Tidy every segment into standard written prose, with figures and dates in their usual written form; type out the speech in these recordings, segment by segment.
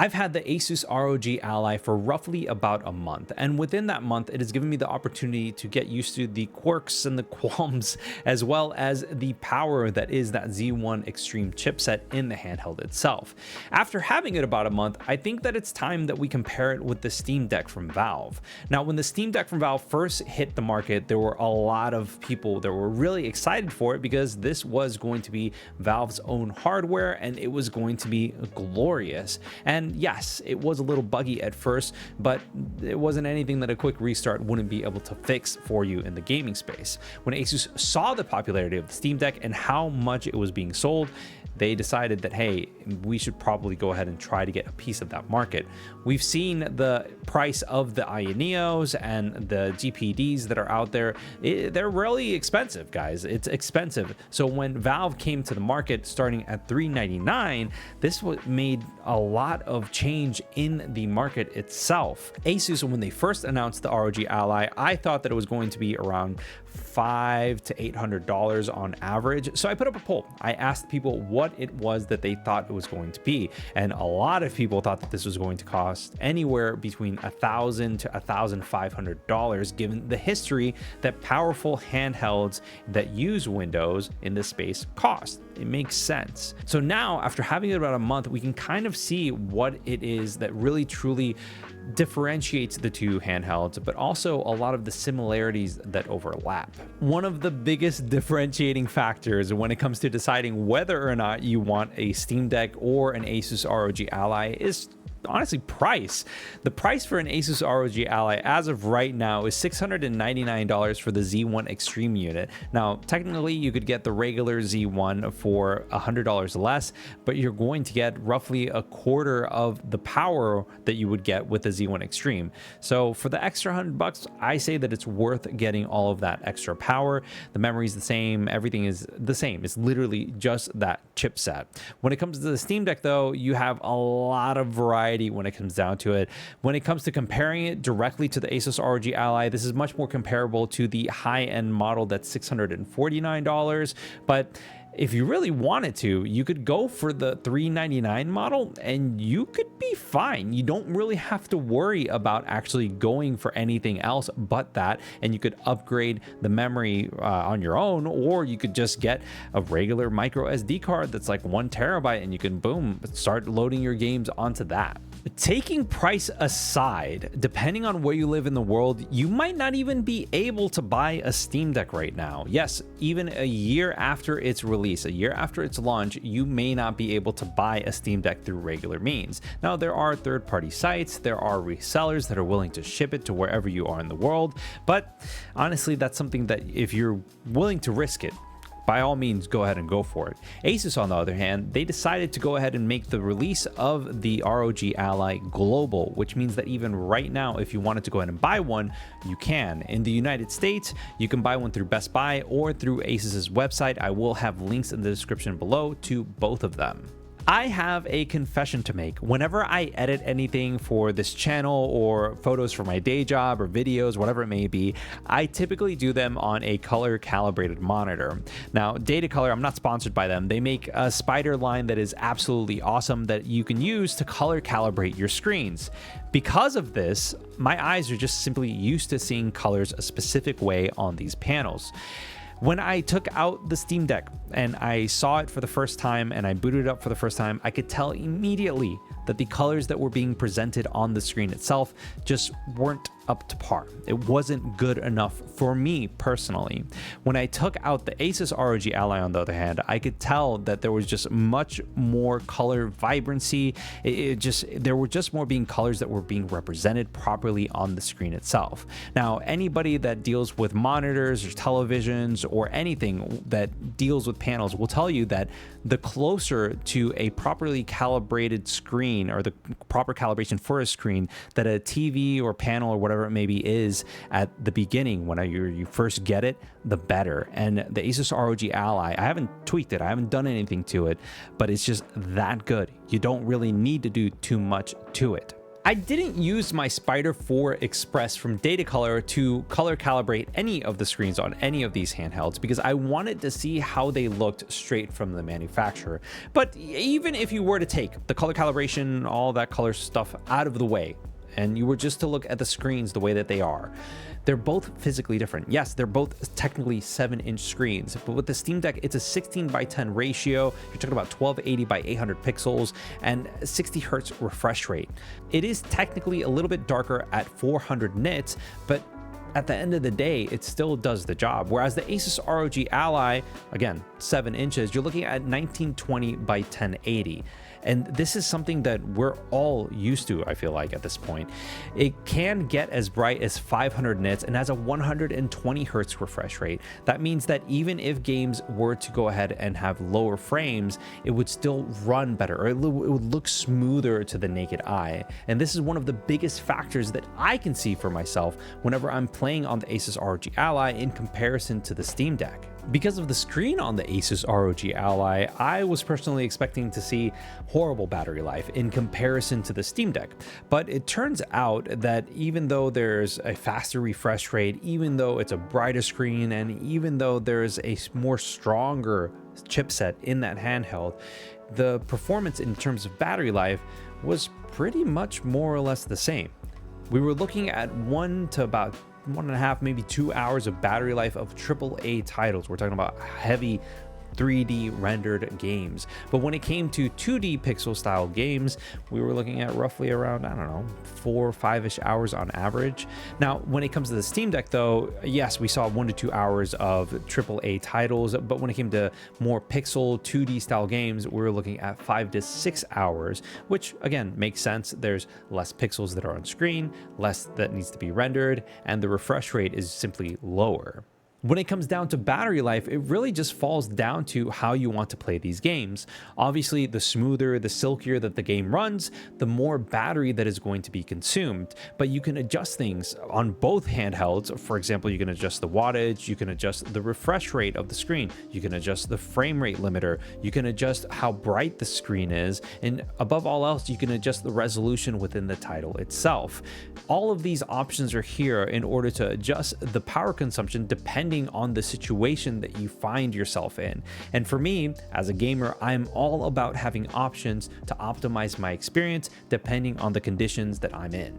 I've had the ASUS ROG Ally for roughly about a month, and within that month, it has given me the opportunity to get used to the quirks and the qualms, as well as the power that is that Z1 Extreme chipset in the handheld itself. After having it about a month, I think that it's time that we compare it with the Steam Deck from Valve. Now, when the Steam Deck from Valve first hit the market, there were a lot of people that were really excited for it because this was going to be Valve's own hardware and it was going to be glorious. And yes, it was a little buggy at first, but it wasn't anything that a quick restart wouldn't be able to fix for you in the gaming space. When ASUS saw the popularity of the Steam Deck and how much it was being sold, they decided that, hey, we should probably go ahead and try to get a piece of that market. We've seen the price of the Ioneos and the GPDs that are out there. They're really expensive, guys. It's expensive. So when Valve came to the market starting at $399, this made a lot of change in the market itself. ASUS, when they first announced the ROG Ally, I thought that it was going to be around $500 to $800 on average. So I put up a poll. I asked people what it was that they thought it was going to be. And a lot of people thought that this was going to cost anywhere between $1,000 to $1,500, given the history that powerful handhelds that use Windows in this space cost. It makes sense. So now, after having it about a month, we can kind of see what it is that really truly differentiates the two handhelds, but also a lot of the similarities that overlap. One of the biggest differentiating factors when it comes to deciding whether or not you want a Steam Deck or an ASUS ROG Ally is honestly price. The price for an ASUS ROG Ally as of right now is $699 for the Z1 Extreme unit. Now, technically you could get the regular Z1 for $100 less, but you're going to get roughly a quarter of the power that you would get with the Z1 Extreme. So for the extra $100, I say that it's worth getting all of that extra power. The memory is the same, everything is the same. It's literally just that chipset. When it comes to the Steam Deck though, you have a lot of variety when it comes down to it. When it comes to comparing it directly to the ASUS ROG Ally, this is much more comparable to the high-end model that's $649, but if you really wanted to, you could go for the $399 model and you could be fine. You don't really have to worry about actually going for anything else but that, and you could upgrade the memory on your own, or you could just get a regular micro SD card that's like 1 terabyte and you can boom, start loading your games onto that. Taking price aside, depending on where you live in the world, you might not even be able to buy a Steam Deck right now. Yes, even a year after its release, a year after its launch, you may not be able to buy a Steam Deck through regular means. Now, there are third-party sites, there are resellers that are willing to ship it to wherever you are in the world, but honestly, that's something that if you're willing to risk it, by all means, go ahead and go for it. ASUS, on the other hand, they decided to go ahead and make the release of the ROG Ally global, which means that even right now, if you wanted to go ahead and buy one, you can. In the United States, you can buy one through Best Buy or through ASUS's website. I will have links in the description below to both of them. I have a confession to make. Whenever I edit anything for this channel or photos for my day job or videos, whatever it may be, I typically do them on a color calibrated monitor. Now, Data Color, I'm not sponsored by them. They make a spider line that is absolutely awesome that you can use to color calibrate your screens. Because of this, my eyes are just simply used to seeing colors a specific way on these panels. When I took out the Steam Deck and I saw it for the first time and I booted it up for the first time, I could tell immediately that the colors that were being presented on the screen itself just weren't up to par. It wasn't good enough for me personally. When I took out the ASUS ROG Ally, on the other hand, I could tell that there was just much more color vibrancy. There were just more being colors that were being represented properly on the screen itself. Now, anybody that deals with monitors or televisions or anything that deals with panels will tell you that the closer to a properly calibrated screen or the proper calibration for a screen that a TV or panel or whatever it may be is at the beginning when you first get it, the better. And the ASUS ROG Ally, I haven't tweaked it, I haven't done anything to it, but it's just that good. You don't really need to do too much to it. I didn't use my Spider 4 Express from Datacolor to color calibrate any of the screens on any of these handhelds because I wanted to see how they looked straight from the manufacturer. But even if you were to take the color calibration, all that color stuff out of the way, and you were just to look at the screens the way that they are, they're both physically different. Yes, they're both technically 7-inch screens, but with the Steam Deck, it's a 16:10 ratio. You're talking about 1280 by 800 pixels and 60 hertz refresh rate. It is technically a little bit darker at 400 nits, but at the end of the day, it still does the job. Whereas the ASUS ROG Ally, again, 7 inches, you're looking at 1920 by 1080. And this is something that we're all used to, I feel like, at this point. It can get as bright as 500 nits and has a 120 hertz refresh rate. That means that even if games were to go ahead and have lower frames, it would still run better, or it would look smoother to the naked eye. And this is one of the biggest factors that I can see for myself whenever I'm playing on the ASUS ROG Ally in comparison to the Steam Deck. Because of the screen on the ASUS ROG Ally, I was personally expecting to see horrible battery life in comparison to the Steam Deck. But it turns out that even though there's a faster refresh rate, even though it's a brighter screen, and even though there's a more stronger chipset in that handheld, the performance in terms of battery life was pretty much more or less the same. We were looking at 1 to about 1.5, maybe 2 hours of battery life of AAA titles. We're talking about heavy 3D rendered games. But when it came to 2D pixel style games, we were looking at roughly around, I don't know, 4 or 5-ish hours on average. Now, when it comes to the Steam Deck though, yes, we saw 1 to 2 hours of AAA titles, but when it came to more pixel 2D style games, we were looking at 5 to 6 hours, which again makes sense. There's less pixels that are on screen, less that needs to be rendered, and the refresh rate is simply lower. When it comes down to battery life, it really just falls down to how you want to play these games. Obviously, the smoother, the silkier that the game runs, the more battery that is going to be consumed. But you can adjust things on both handhelds. For example, you can adjust the wattage, you can adjust the refresh rate of the screen, you can adjust the frame rate limiter, you can adjust how bright the screen is, and above all else, you can adjust the resolution within the title itself. All of these options are here in order to adjust the power consumption depending on the situation that you find yourself in. And for me, as a gamer, I'm all about having options to optimize my experience depending on the conditions that I'm in.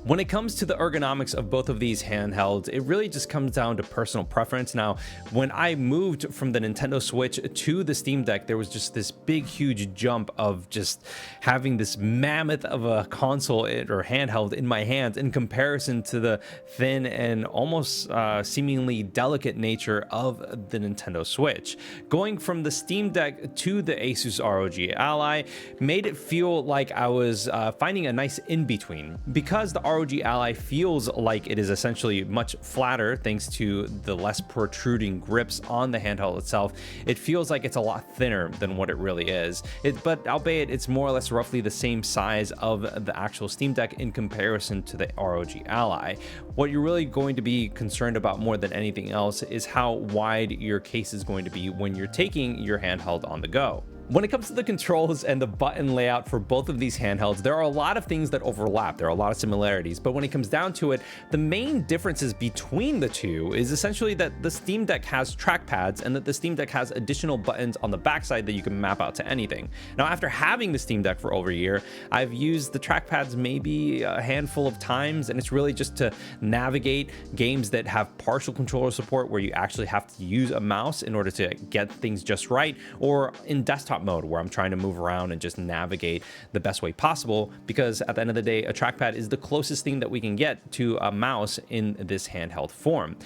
When it comes to the ergonomics of both of these handhelds, it really just comes down to personal preference. Now, when I moved from the Nintendo Switch to the Steam Deck, there was just this big, huge jump of just having this mammoth of a console or handheld in my hands in comparison to the thin and almost seemingly delicate nature of the Nintendo Switch. Going from the Steam Deck to the ASUS ROG Ally made it feel like I was finding a nice in-between. Because the ROG Ally feels like it is essentially much flatter thanks to the less protruding grips on the handheld itself. It feels like it's a lot thinner than what it really is. But albeit it's more or less roughly the same size of the actual Steam Deck in comparison to the ROG Ally. What you're really going to be concerned about more than anything else is how wide your case is going to be when you're taking your handheld on the go. When it comes to the controls and the button layout for both of these handhelds, there are a lot of things that overlap. There are a lot of similarities, but when it comes down to it, the main differences between the two is essentially that the Steam Deck has trackpads and that the Steam Deck has additional buttons on the backside that you can map out to anything. Now, after having the Steam Deck for over a year, I've used the trackpads maybe a handful of times, and it's really just to navigate games that have partial controller support where you actually have to use a mouse in order to get things just right, or in desktop mode where I'm trying to move around and just navigate the best way possible, because at the end of the day, a trackpad is the closest thing that we can get to a mouse in this handheld form.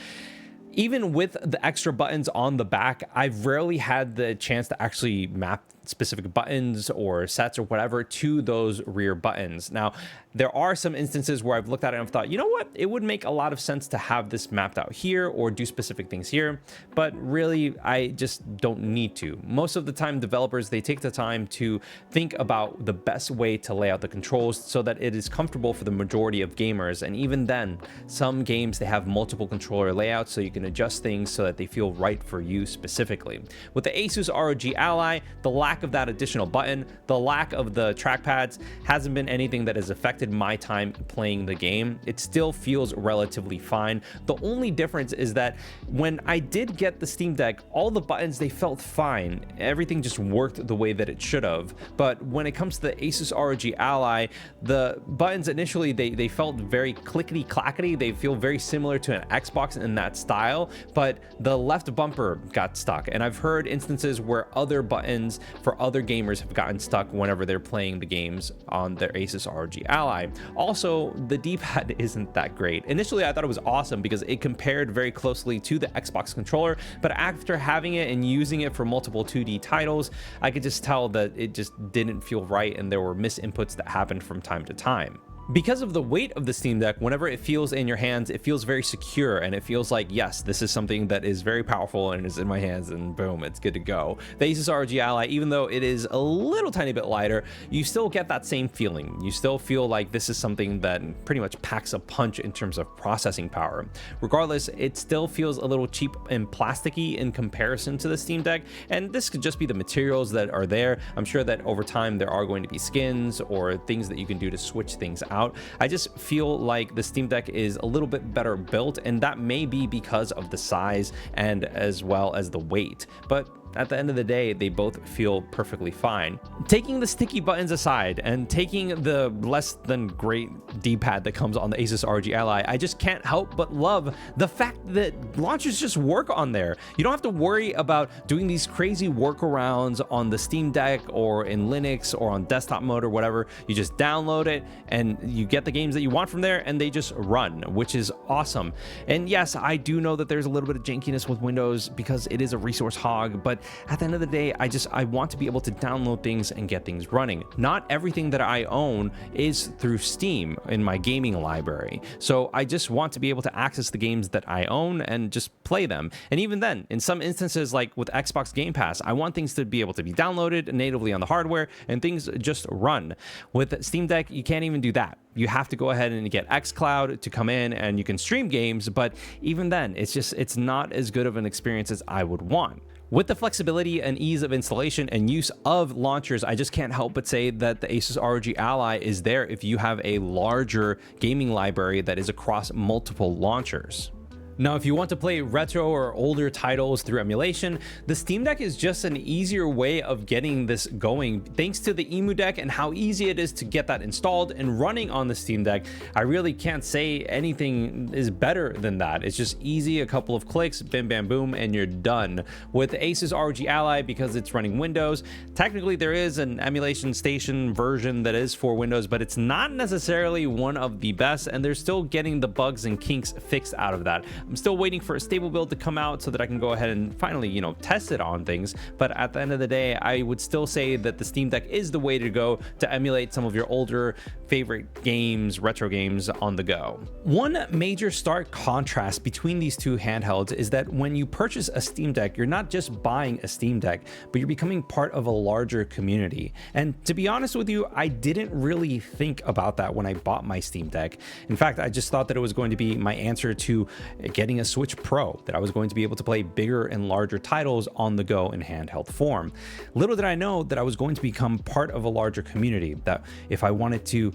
Even with the extra buttons on the back, I've rarely had the chance to actually map specific buttons or sets or whatever to those rear buttons. Now, there are some instances where I've looked at it and I've thought, you know what, it would make a lot of sense to have this mapped out here or do specific things here, but really, I just don't need to. Most of the time, developers, they take the time to think about the best way to lay out the controls so that it is comfortable for the majority of gamers. And even then, some games, they have multiple controller layouts, so you can can adjust things so that they feel right for you specifically. With the ASUS ROG Ally, the lack of that additional button, the lack of the trackpads hasn't been anything that has affected my time playing the game. It still feels relatively fine. The only difference is that when I did get the Steam Deck, all the buttons, they felt fine. Everything just worked the way that it should have. But when it comes to the ASUS ROG Ally, the buttons initially, they felt very clickety clackety. They feel very similar to an Xbox in that style, but the left bumper got stuck. And I've heard instances where other buttons for other gamers have gotten stuck whenever they're playing the games on their ASUS ROG Ally. Also, the D-pad isn't that great. Initially, I thought it was awesome because it compared very closely to the Xbox controller, but after having it and using it for multiple 2D titles, I could just tell that it just didn't feel right and there were misinputs that happened from time to time. Because of the weight of the Steam Deck, whenever it feels in your hands, it feels very secure and it feels like, yes, this is something that is very powerful and is in my hands, and boom, it's good to go. The ASUS ROG Ally, even though it is a little tiny bit lighter, you still get that same feeling. You still feel like this is something that pretty much packs a punch in terms of processing power. Regardless, it still feels a little cheap and plasticky in comparison to the Steam Deck, and this could just be the materials that are there. I'm sure that over time there are going to be skins or things that you can do to switch things out. I just feel like the Steam Deck is a little bit better built, and that may be because of the size and as well as the weight, but at the end of the day, they both feel perfectly fine. Taking the sticky buttons aside and taking the less than great D-pad that comes on the ASUS ROG Ally, I just can't help but love the fact that launchers just work on there. You don't have to worry about doing these crazy workarounds on the Steam Deck or in Linux or on desktop mode or whatever. You just download it and you get the games that you want from there and they just run, which is awesome. And yes, I do know that there's a little bit of jankiness with Windows because it is a resource hog, but at the end of the day, I want to be able to download things and get things running. Not everything that I own is through Steam in my gaming library. So I just want to be able to access the games that I own and just play them. And even then, in some instances, like with Xbox Game Pass, I want things to be able to be downloaded natively on the hardware and things just run. With Steam Deck, you can't even do that. You have to go ahead and get xCloud to come in and you can stream games, but even then, it's not as good of an experience as I would want. With the flexibility and ease of installation and use of launchers, I just can't help but say that the ASUS ROG Ally is there if you have a larger gaming library that is across multiple launchers. Now, if you want to play retro or older titles through emulation, the Steam Deck is just an easier way of getting this going. Thanks to the Emu Deck and how easy it is to get that installed and running on the Steam Deck, I really can't say anything is better than that. It's just easy, a couple of clicks, bam, bam, boom, and you're done. With the ASUS ROG Ally, because it's running Windows, technically there is an emulation station version that is for Windows, but it's not necessarily one of the best, and they're still getting the bugs and kinks fixed out of that. I'm still waiting for a stable build to come out so that I can go ahead and finally, test it on things. But at the end of the day, I would still say that the Steam Deck is the way to go to emulate some of your older favorite games, retro games on the go. One major stark contrast between these two handhelds is that when you purchase a Steam Deck, you're not just buying a Steam Deck, but you're becoming part of a larger community. And to be honest with you, I didn't really think about that when I bought my Steam Deck. In fact, I just thought that it was going to be my answer to getting a Switch Pro, that I was going to be able to play bigger and larger titles on the go in handheld form. Little did I know that I was going to become part of a larger community, that if I wanted to,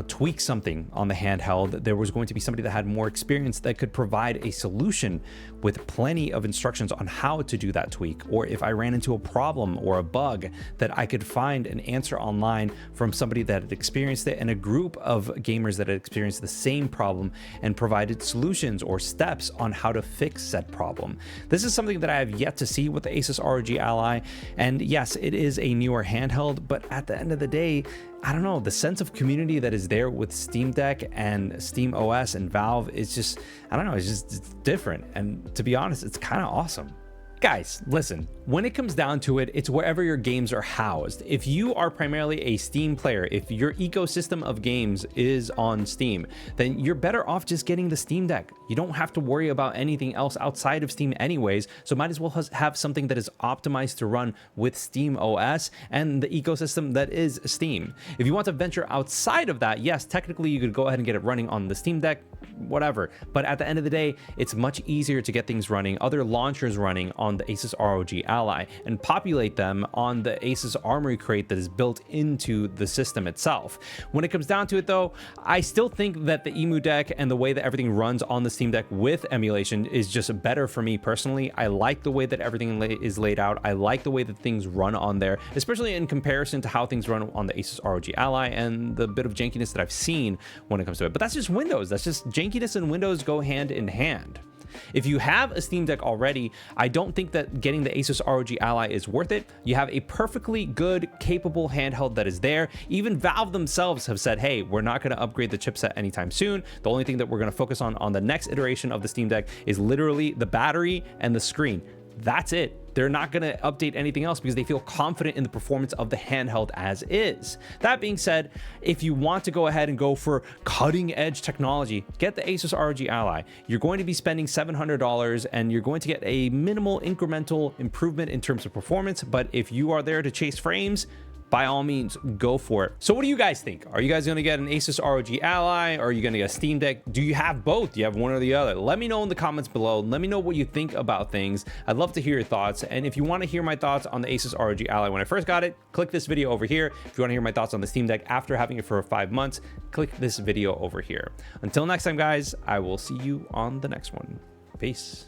tweak something on the handheld, there was going to be somebody that had more experience that could provide a solution with plenty of instructions on how to do that tweak. Or if I ran into a problem or a bug, that I could find an answer online from somebody that had experienced it and a group of gamers that had experienced the same problem and provided solutions or steps on how to fix said problem. This is something that I have yet to see with the ASUS ROG Ally. And yes, it is a newer handheld, but at the end of the day, I don't know, the sense of community that is there with Steam Deck and Steam OS and Valve is just, it's different. And to be honest, it's kind of awesome. Guys, listen, When it comes down to it, it's wherever your games are housed. If you are primarily a Steam player, if your ecosystem of games is on Steam, then you're better off just getting the Steam Deck. You don't have to worry about anything else outside of Steam anyways, so might as well have something that is optimized to run with Steam OS and the ecosystem that is Steam. If you want to venture outside of that, yes, technically you could go ahead and get it running on the Steam Deck, whatever, but at the end of the day, it's much easier to get things running, other launchers running on the ASUS ROG Ally, and populate them on the ASUS Armory crate that is built into the system itself. When it comes down to it though, I still think that the Emu Deck and the way that everything runs on the Steam Deck with emulation is just better for me personally. I like the way that everything is laid out. I like the way that things run on there, especially in comparison to how things run on the ASUS ROG Ally and the bit of jankiness that I've seen when it comes to it. But that's just Windows. That's just jankiness and Windows go hand in hand. If you have a Steam Deck already, I don't think that getting the ASUS ROG Ally is worth it. You have a perfectly good, capable handheld that is there. Even Valve themselves have said, hey, we're not going to upgrade the chipset anytime soon. The only thing that we're going to focus on the next iteration of the Steam Deck is literally the battery and the screen. That's it. They're not going to update anything else because they feel confident in the performance of the handheld as is. That being said, if you want to go ahead and go for cutting edge technology, get the ASUS ROG Ally. You're going to be spending $700 and you're going to get a minimal incremental improvement in terms of performance. But if you are there to chase frames, by all means, go for it. So what do you guys think? Are you guys going to get an ASUS ROG Ally, or are you going to get a Steam Deck? Do you have both? Do you have one or the other? Let me know in the comments below. Let me know what you think about things. I'd love to hear your thoughts. And if you want to hear my thoughts on the ASUS ROG Ally when I first got it, click this video over here. If you want to hear my thoughts on the Steam Deck after having it for 5 months, click this video over here. Until next time, guys, I will see you on the next one. Peace.